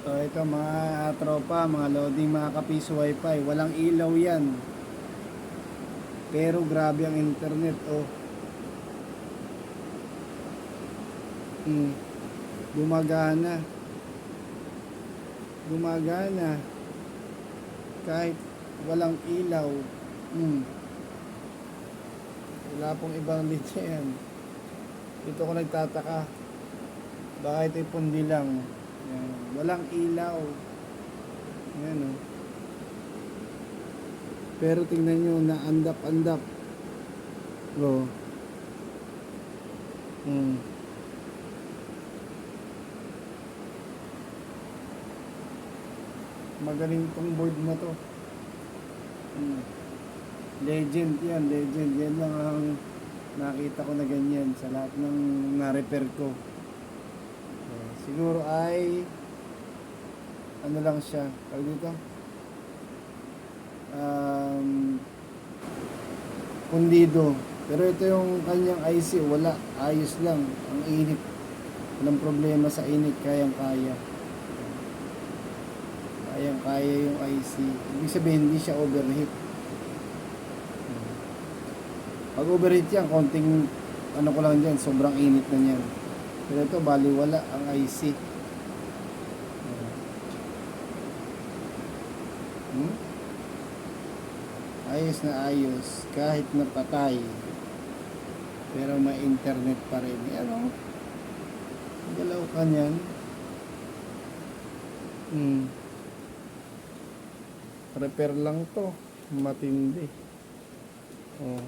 So ito mga tropa, mga loading, mga kapiso wifi, walang ilaw yan. Pero grabe ang internet, oh. Hmm. Gumagana. Gumagana. Kahit walang ilaw. Hmm. Wala pong ibang linya yan. Dito ko nagtataka. Baka ito'y pundi lang. Yan. Walang ilaw. Yan, oh. Pero tingnan nyo, naandap-andap. Oh. Hmm. Magaling tong board na to. Hmm. Legend yan, legend. Yan lang ang nakita ko na ganyan sa lahat ng na-repair ko. Siguro ay ano lang siya, tawag dito, pundido. Pero ito yung kanyang IC, wala, ayos lang. Ang init, walang problema sa init, kayang kaya yung IC. Ibig sabihin hindi siya overheat. Pag overheat yan, konting ano ko lang dyan, sobrang init na yan. Pero ito bali wala ang IC. Ayos na ayos kahit napatay, pero may internet pa rin. Ano, galaw ka niyan. Repair lang to, matindi. Oh.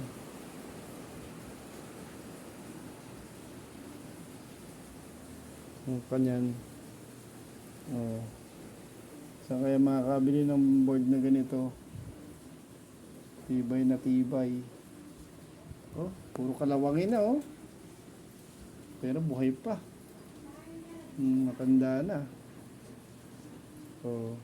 Kanyan. Oh. Saan kaya makakabili ng board na ganito? Tibay na tibay. Oh, puro kalawangin na, oh. Pero buhay pa. Matanda na. Oh.